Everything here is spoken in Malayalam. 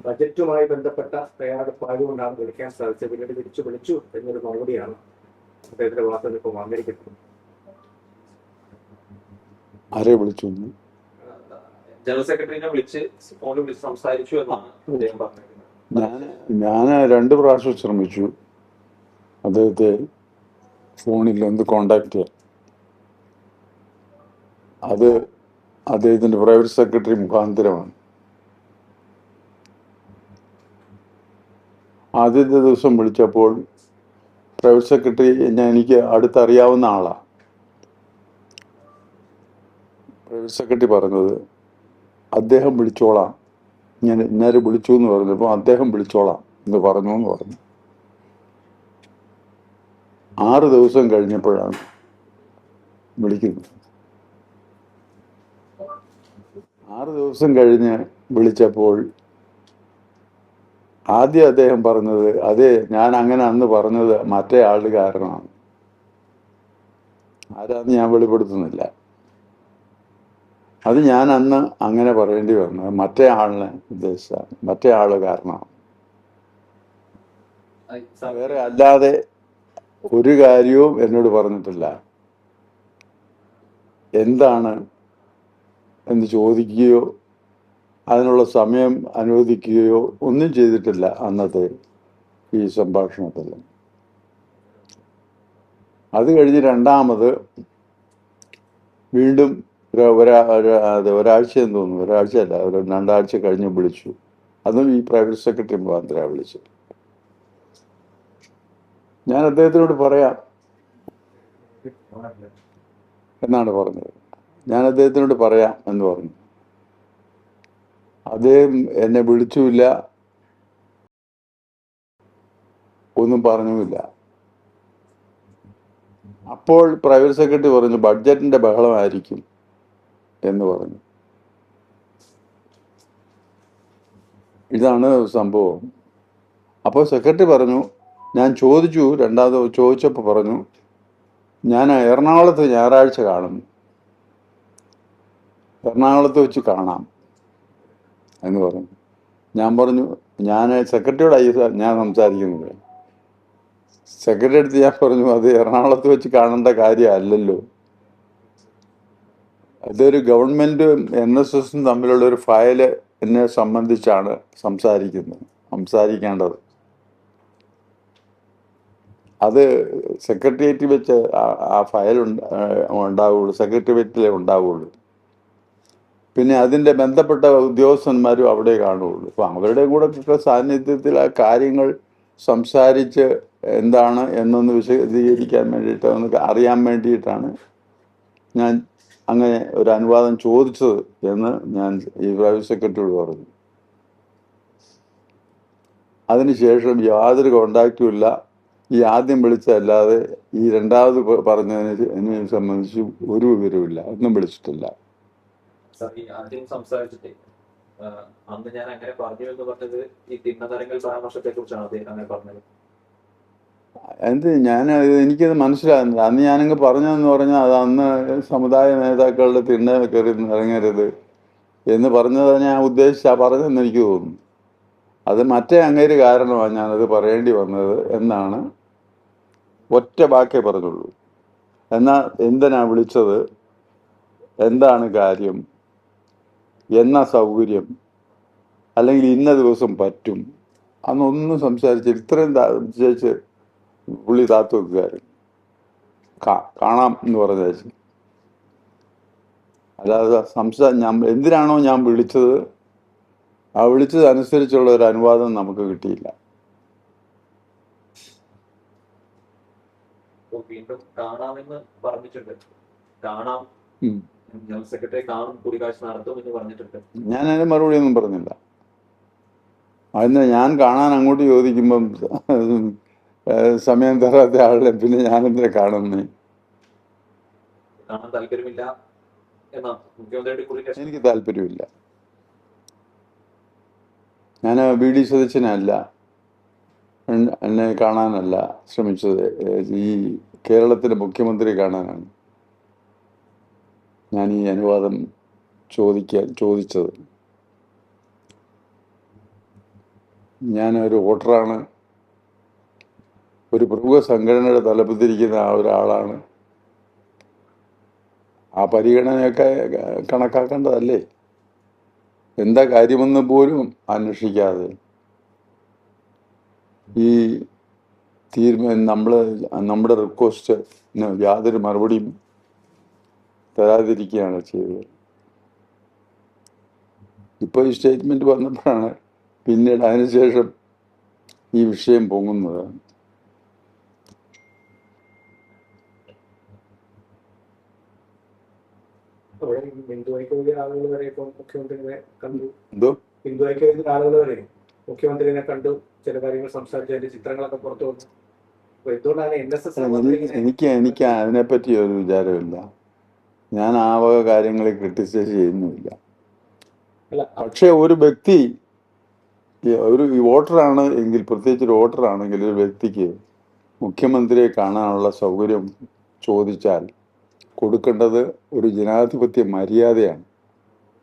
ബജറ്റുമായി ബന്ധപ്പെട്ട തയ്യാറെടുപ്പായതുകൊണ്ടാണ് വിളിക്കാൻ സാധിച്ചത്. പിന്നീട് തിരിച്ചു വിളിച്ചു എന്നൊരു മറുപടിയാണ് അദ്ദേഹത്തിന്റെ ഭാഗത്ത് ഇപ്പോൾ വന്നിരിക്കുന്നത്. ആരെ വിളിച്ചു? ജനറൽ സെക്രട്ടറിനെ വിളിച്ച് ഫോണിൽ വിളിച്ച് സംസാരിച്ചു എന്നാണ് അദ്ദേഹം പറഞ്ഞിരിക്കുന്നത്. ഞാൻ 2 പ്രാവശ്യം ശ്രമിച്ചു അദ്ദേഹത്തെ ഫോണിൽ ഒന്ന് കോണ്ടാക്ട് ചെയ്യാൻ. അത് അദ്ദേഹത്തിന്റെ പ്രൈവറ്റ് സെക്രട്ടറി മുഖാന്തരമാണ്. ആദ്യത്തെ ദിവസം വിളിച്ചപ്പോൾ പ്രൈവറ്റ് സെക്രട്ടറി എനിക്ക് അടുത്തറിയാവുന്ന ആളാണ്. പ്രൈവറ്റ് സെക്രട്ടറി പറഞ്ഞത് അദ്ദേഹം വിളിച്ചോളാം, ഞാൻ ഇന്നേരെ വിളിച്ചു എന്ന് പറഞ്ഞപ്പോൾ അദ്ദേഹം വിളിച്ചോളാം എന്ന് പറഞ്ഞു. 6 ദിവസം കഴിഞ്ഞപ്പോഴാണ് വിളിക്കുന്നത്. 6 ദിവസം കഴിഞ്ഞ് വിളിച്ചപ്പോൾ ആദ്യം അദ്ദേഹം പറഞ്ഞത്, അതെ ഞാൻ അങ്ങനെ അന്ന് പറഞ്ഞത് മറ്റേ ആളുടെ കാരണമാണ്. ആരാന്ന് ഞാൻ വെളിപ്പെടുത്തുന്നില്ല. അത് ഞാൻ അന്ന് അങ്ങനെ പറയേണ്ടി വന്നത് മറ്റേ ആളിനെ ഉദ്ദേശിച്ചാണ്, മറ്റേ ആള് കാരണമാണ്. വേറെ അല്ലാതെ ഒരു കാര്യവും എന്നോട് പറഞ്ഞിട്ടില്ല. എന്താണ് എന്ന് ചോദിക്കുകയോ അതിനുള്ള സമയം അനുവദിക്കുകയോ ഒന്നും ചെയ്തിട്ടില്ല അന്നത്തെ ഈ സംഭാഷണത്തിൽ. അത് കഴിഞ്ഞ് രണ്ടാമത് വീണ്ടും ഒരാഴ്ച എന്ന് തോന്നുന്നു, ഒരാഴ്ചയല്ല, 2 ആഴ്ച കഴിഞ്ഞ് വിളിച്ചു. അതും ഈ പ്രൈവറ്റ് സെക്രട്ടറി മുഖാന്തരമാണ് വിളിച്ചത്. ഞാൻ അദ്ദേഹത്തിനോട് പറയാം എന്നാണ് പറഞ്ഞത്. ഞാൻ അദ്ദേഹത്തിനോട് പറയാം എന്ന് പറഞ്ഞു. അദ്ദേഹം എന്നെ വിളിച്ചുമില്ല, ഒന്നും പറഞ്ഞുമില്ല. അപ്പോൾ പ്രൈവറ്റ് സെക്രട്ടറി പറഞ്ഞു ബഡ്ജറ്റിന്റെ ബഹളമായിരിക്കും എന്ന് പറഞ്ഞു. ഇതാണ് സംഭവം. അപ്പോൾ സെക്രട്ടറി പറഞ്ഞു, ഞാൻ ചോദിച്ചു, രണ്ടാമത് ചോദിച്ചപ്പോൾ പറഞ്ഞു ഞാൻ എറണാകുളത്ത് ഞായറാഴ്ച കാണും, എറണാകുളത്ത് വെച്ച് കാണാം എന്ന് പറഞ്ഞു. ഞാൻ പറഞ്ഞു, ഞാൻ സെക്രട്ടറിയോടായി ഞാൻ സംസാരിക്കുന്നത്. സെക്രട്ടറി അടുത്ത് ഞാൻ പറഞ്ഞു, അത് എറണാകുളത്ത് വെച്ച് കാണേണ്ട കാര്യമല്ലല്ലോ, അതൊരു ഗവൺമെന്റും NSSും തമ്മിലുള്ള ഒരു ഫയല് എന്നെ സംബന്ധിച്ചാണ് സംസാരിക്കേണ്ടത്. അത് സെക്രട്ടേറിയറ്റിൽ വെച്ച് ആ ഫയൽ ഉണ്ടാവുള്ളൂ, സെക്രട്ടേറിയറ്റിലേ ഉണ്ടാവുള്ളൂ. പിന്നെ അതിൻ്റെ ബന്ധപ്പെട്ട ഉദ്യോഗസ്ഥന്മാരും അവിടെ കാണുകയുള്ളൂ. അപ്പം അവരുടെ കൂടെ സാന്നിധ്യത്തിൽ ആ കാര്യങ്ങൾ സംസാരിച്ച് എന്താണ് എന്നൊന്ന് വിശദീകരിക്കാൻ വേണ്ടിയിട്ട്, ഒന്ന് അറിയാൻ വേണ്ടിയിട്ടാണ് ഞാൻ അങ്ങനെ ഒരു അനുവാദം ചോദിച്ചത് എന്ന് ഞാൻ ഈ പ്രൈവറ്റ് സെക്രട്ടറിയോട് പറഞ്ഞു. അതിനുശേഷം യാതൊരു കോണ്ടാക്റ്റും ഇല്ല. ഈ ആദ്യം വിളിച്ചതല്ലാതെ ഈ രണ്ടാമത് പറഞ്ഞതിനെ സംബന്ധിച്ച് ഒരു വിവരവുമില്ല, ഒന്നും വിളിച്ചിട്ടില്ല. ആദ്യം സംസാരിച്ചിട്ട് അന്ന് ഞാൻ അങ്ങനെ പറഞ്ഞു എന്ന് പറഞ്ഞത് ഈ തിണ്ണതരങ്ങൾ പരാമർശത്തെ കുറിച്ചാണ് അദ്ദേഹം അങ്ങനെ പറഞ്ഞത്. എനിക്കത് മനസ്സിലാകുന്നില്ല. അന്ന് ഞാനങ്ങ് പറഞ്ഞതെന്ന് പറഞ്ഞാൽ അത് അന്ന് സമുദായ നേതാക്കളുടെ തിണ്ണ കയറി ഇറങ്ങരുത് എന്ന് പറഞ്ഞത് ഞാൻ പറഞ്ഞതെന്ന് എനിക്ക് തോന്നുന്നു. അത് മറ്റേ അങ്ങേര് കാരണമാണ് ഞാനത് പറയേണ്ടി വന്നത് എന്നാണ് ഒറ്റ വാക്കേ പറഞ്ഞുള്ളൂ. എന്നാൽ എന്തിനാ വിളിച്ചത്, എന്താണ് കാര്യം, എന്നാ സൗകര്യം, അല്ലെങ്കിൽ ഇന്ന ദിവസം പറ്റും, അന്നൊന്നും സംസാരിച്ചില്ല. ഇത്രയും വിശേഷിച്ച് പുള്ളി താത്തു വെക്കുകാരൻ കാണാം എന്ന് പറഞ്ഞേച്ച്. അല്ലാതെ എന്തിനാണോ ഞാൻ വിളിച്ചത് ആ വിളിച്ചത് അനുസരിച്ചുള്ള ഒരു അനുവാദം നമുക്ക് കിട്ടിയില്ല. വീണ്ടും കാണാമെന്ന് പറഞ്ഞിട്ടുണ്ട്. കാണാം, ജനറൽ സെക്രട്ടറി കാണും, കൂടിക്കാഴ്ച നടത്തും എന്ന് പറഞ്ഞിട്ടുണ്ട്. ഞാൻ അതിന് മറുപടി ഒന്നും പറഞ്ഞില്ല. അതിന് ഞാൻ കാണാൻ അങ്ങോട്ട് ചോദിക്കുമ്പം സമയം തരാത്ത ആളെ പിന്നെ ഞാനെന്തിനെ കാണുന്നേ? കാണാൻ താല്പര്യമില്ല എന്നാ മുഖ്യമന്ത്രിയുടെ കൂടിക്കാഴ്ച? എനിക്ക് താല്പര്യമില്ല. ഞാൻ VD സതീശനല്ല, എന്നെ കാണാനല്ല ശ്രമിച്ചത്. ഈ കേരളത്തിലെ മുഖ്യമന്ത്രി കാണാനാണ് ഞാൻ ഈ അനുവാദം ചോദിച്ചത്. ഞാനൊരു വോട്ടറാണ്, ഒരു പ്രമുഖ സംഘടനയുടെ തലപ്പത്തിരിക്കുന്ന ആ ഒരാളാണ്. ആ പരിഗണനയൊക്കെ കണക്കാക്കേണ്ടതല്ലേ? എന്താ കാര്യമെന്ന് പോലും അന്വേഷിക്കാതെ ഈ നമ്മുടെ റിക്വസ്റ്റിന് യാതൊരു മറുപടിയും തരാതിരിക്കുകയാണ് ചെയ്തത്. ഇപ്പോൾ ഈ സ്റ്റേറ്റ്മെന്റ് വന്നപ്പോഴാണ് പിന്നീട് അതിനുശേഷം ഈ വിഷയം പൊങ്ങുന്നത്. അവിടെ ഹിന്ദു ഐക്യവേദിയുടെ ആളുകൾ വരെ ഇപ്പം മുഖ്യമന്ത്രിനെ കണ്ടു. എന്തോ ഹിന്ദു ഐക്യവേദിയുടെ ആളുകൾ വരെ മുഖ്യമന്ത്രിനെ കണ്ടു, ചില കാര്യങ്ങൾ സംസാരിച്ചു, അതിന്റെ ചിത്രങ്ങളൊക്കെ പുറത്തു വന്നു. അപ്പൊ എന്തുകൊണ്ടാണ് എനിക്ക് അതിനെപ്പറ്റി ഒരു വിചാരമില്ല. ഞാൻ ആ വക കാര്യങ്ങളെ ക്രിട്ടിസൈസ് ചെയ്യുന്നുമില്ല. പക്ഷെ ഒരു വ്യക്തി ഒരു വോട്ടറാണ് എങ്കിൽ, പ്രത്യേകിച്ച് ഒരു വോട്ടറാണെങ്കിൽ, ഒരു വ്യക്തിക്ക് മുഖ്യമന്ത്രിയെ കാണാനുള്ള സൗകര്യം ചോദിച്ചാൽ കൊടുക്കേണ്ടത് ഒരു ജനാധിപത്യ മര്യാദയാണ്.